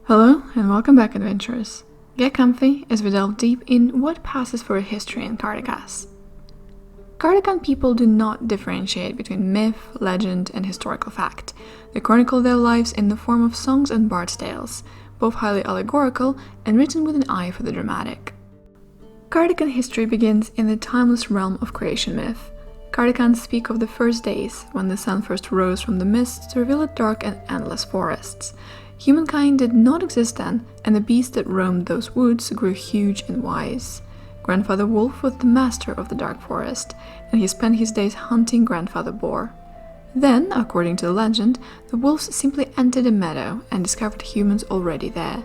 Hello and welcome back, adventurers. Get comfy as we delve deep in what passes for a history in Kartakass. Cardigan people do not differentiate between myth, legend, and historical fact. They chronicle their lives in the form of songs and bard's tales, both highly allegorical and written with an eye for the dramatic. Cardigan history begins in the timeless realm of creation myth. Cardigans speak of the first days, when the sun first rose from the mists to reveal the dark and endless forests. Humankind did not exist then, and the beasts that roamed those woods grew huge and wise. Grandfather Wolf was the master of the dark forest, and he spent his days hunting Grandfather Boar. Then, according to the legend, the wolves simply entered a meadow and discovered humans already there.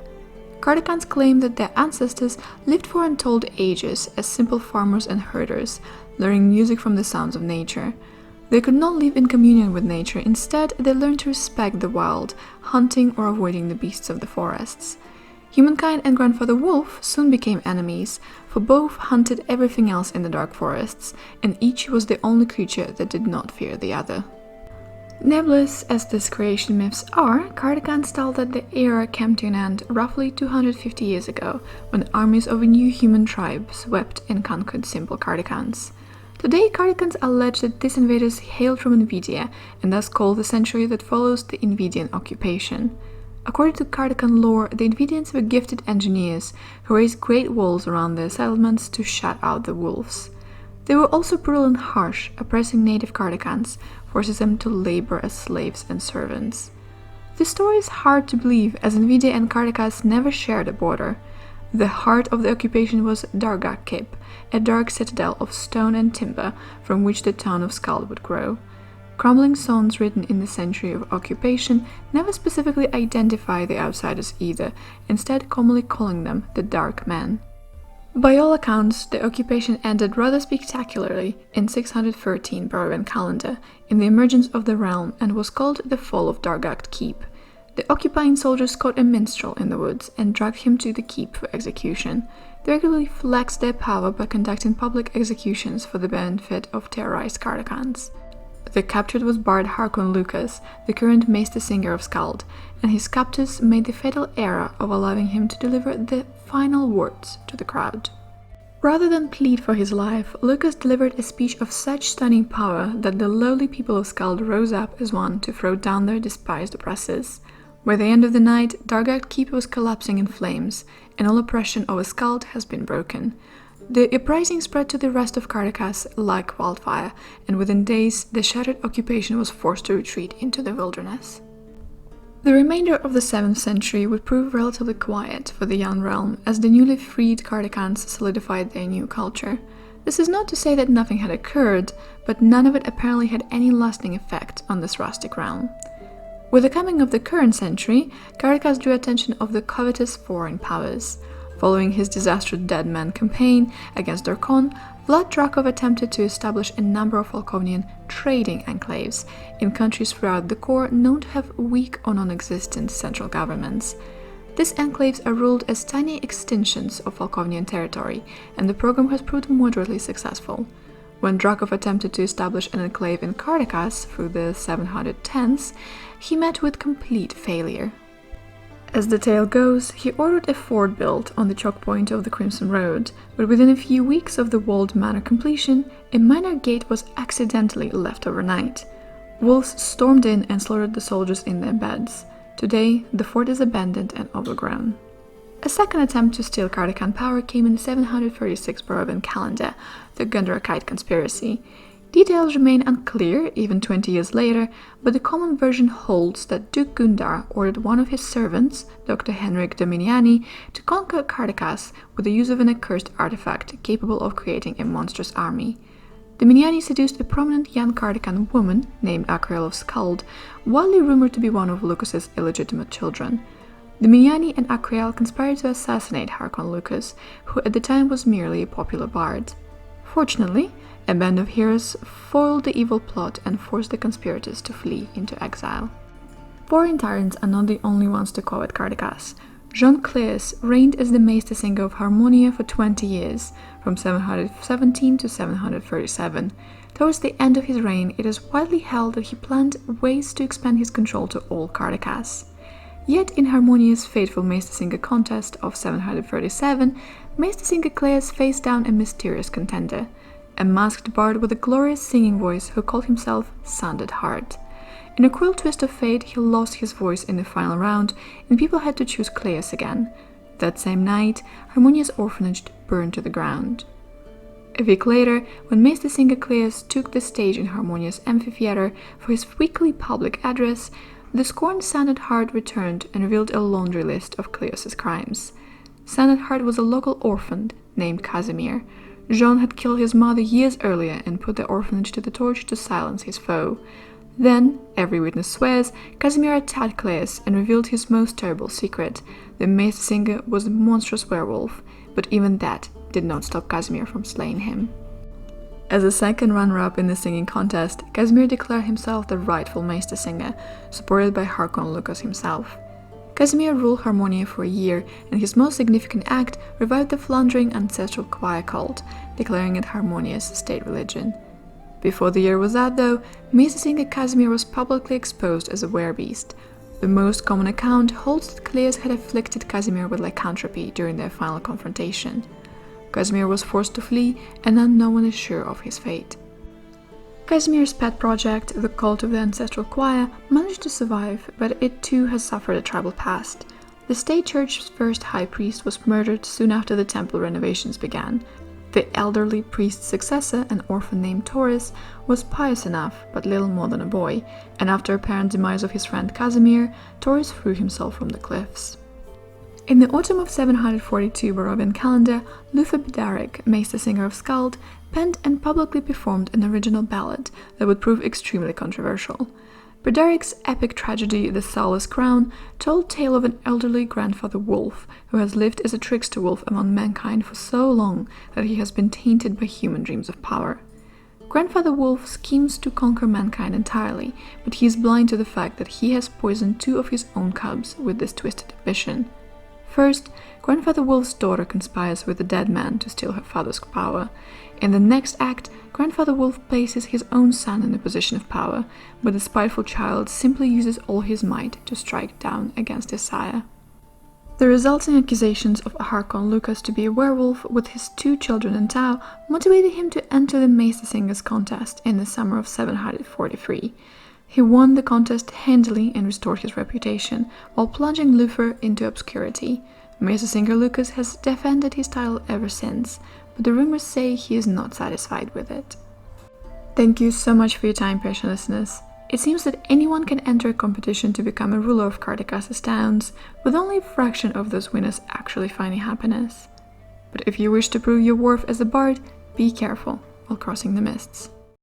Kartakans claim that their ancestors lived for untold ages as simple farmers and herders, learning music from the sounds of nature. They could not live in communion with nature, instead they learned to respect the wild, hunting or avoiding the beasts of the forests. Humankind and Grandfather Wolf soon became enemies, for both hunted everything else in the dark forests, and each was the only creature that did not fear the other. Nebulous as these creation myths are, Kartakans tell that the era came to an end roughly 250 years ago, when armies of a new human tribe swept and conquered simple Kartakans. Today, Kartakans allege that these invaders hailed from Invidia, and thus call the century that follows the Invidian occupation. According to Kartakan lore, the Invidians were gifted engineers who raised great walls around their settlements to shut out the wolves. They were also brutal and harsh, oppressing native Kartakans, forcing them to labor as slaves and servants. This story is hard to believe, as Invidia and Kartakass never shared a border. The heart of the occupation was Dargak Kip, a dark citadel of stone and timber from which the town of Skald would grow. Crumbling stones written in the century of occupation never specifically identify the outsiders either, instead commonly calling them the Dark Men. By all accounts, the occupation ended rather spectacularly in 613 Barovian calendar, in the emergence of the realm, and was called the Fall of Dargak Keep. The occupying soldiers caught a minstrel in the woods and dragged him to the keep for execution. They regularly flexed their power by conducting public executions for the benefit of terrorized Kartakans. The captured was Bard Harkon Lucas, the current maester singer of Skald, and his captors made the fatal error of allowing him to deliver the final words to the crowd. Rather than plead for his life, Lucas delivered a speech of such stunning power that the lowly people of Skald rose up as one to throw down their despised oppressors. By the end of the night, Dargak Keep was collapsing in flames, and all oppression over Skald has been broken. The uprising spread to the rest of Kartakass like wildfire, and within days the shattered occupation was forced to retreat into the wilderness. The remainder of the 7th century would prove relatively quiet for the young realm, as the newly freed Kartakans solidified their new culture. This is not to say that nothing had occurred, but none of it apparently had any lasting effect on this rustic realm. With the coming of the current century, Kartakass drew attention of the covetous foreign powers. Following his disastrous Dead Man campaign against Dorkon, Vlad Drakov attempted to establish a number of Falkovnian trading enclaves in countries throughout the core known to have weak or non-existent central governments. These enclaves are ruled as tiny extensions of Falkovnian territory, and the program has proved moderately successful. When Drakov attempted to establish an enclave in Kartakass through the 710s, he met with complete failure. As the tale goes, he ordered a fort built on the choke point of the Crimson Road, but within a few weeks of the walled manor completion, a minor gate was accidentally left overnight. Wolves stormed in and slaughtered the soldiers in their beds. Today, the fort is abandoned and overgrown. A second attempt to steal Kartakan power came in 736 Barovian calendar, the Gundarakite conspiracy. Details remain unclear even 20 years later, but the common version holds that Duke Gundar ordered one of his servants, Dr. Henrik Dominiani, to conquer Kartakass with the use of an accursed artifact capable of creating a monstrous army. Dominiani seduced a prominent young Kartakan woman named Akrael of Skald, widely rumored to be one of Lucas's illegitimate children. Dominiani and Akrael conspired to assassinate Harkon Lucas, who at the time was merely a popular bard. Fortunately, a band of heroes foiled the evil plot and forced the conspirators to flee into exile. Foreign tyrants are not the only ones to covet Kartakass. Jean Claes reigned as the maester singer of Harmonia for 20 years, from 717 to 737. Towards the end of his reign, it is widely held that he planned ways to expand his control to all Kartakass. Yet in Harmonia's fateful Maester Singer contest of 737, Maester Singer Cleus faced down a mysterious contender, a masked bard with a glorious singing voice who called himself Sounded Heart. In a cruel twist of fate, he lost his voice in the final round, and people had to choose Cleus again. That same night, Harmonia's orphanage burned to the ground. A week later, when Maester Singer Cleus took the stage in Harmonia's amphitheater for his weekly public address, the scorned Sounded Heart returned and revealed a laundry list of Cleus's crimes. Sounded Heart was a local orphan named Casimir. Jean had killed his mother years earlier and put the orphanage to the torch to silence his foe. Then, every witness swears, Casimir attacked Cleus and revealed his most terrible secret. The Maester Singer was a monstrous werewolf, but even that did not stop Casimir from slaying him. As a second runner-up in the singing contest, Casimir declared himself the rightful Maester Singer, supported by Harkon Lucas himself. Casimir ruled Harmonia for a year, and his most significant act revived the floundering ancestral choir cult, declaring it Harmonia's state religion. Before the year was out, though, Maester Singer Casimir was publicly exposed as a werebeast. The most common account holds that Cleus had afflicted Casimir with lycanthropy during their final confrontation. Casimir was forced to flee, and now no one is sure of his fate. Casimir's pet project, the cult of the ancestral choir, managed to survive, but it too has suffered a troubled past. The state church's first high priest was murdered soon after the temple renovations began. The elderly priest's successor, an orphan named Taurus, was pious enough, but little more than a boy, and after apparent demise of his friend Casimir, Taurus threw himself from the cliffs. In the autumn of 742 Barovian calendar, Luther Bedaric, Maester Singer of Skald, penned and publicly performed an original ballad that would prove extremely controversial. Bedaric's epic tragedy, The Soulless Crown, told tale of an elderly grandfather wolf who has lived as a trickster wolf among mankind for so long that he has been tainted by human dreams of power. Grandfather Wolf schemes to conquer mankind entirely, but he is blind to the fact that he has poisoned 2 of his own cubs with this twisted ambition. First, Grandfather Wolf's daughter conspires with the dead man to steal her father's power. In the next act, Grandfather Wolf places his own son in a position of power, but the spiteful child simply uses all his might to strike down against his sire. The resulting accusations of Harkon Lucas to be a werewolf with his 2 children in tow motivated him to enter the Maester Singers contest in the summer of 743. He won the contest handily and restored his reputation, while plunging Luther into obscurity. Maester Singer Lucas has defended his title ever since, but the rumors say he is not satisfied with it. Thank you so much for your time, patient listeners. It seems that anyone can enter a competition to become a ruler of Kartakass' towns, with only a fraction of those winners actually finding happiness. But if you wish to prove your worth as a bard, be careful while crossing the mists.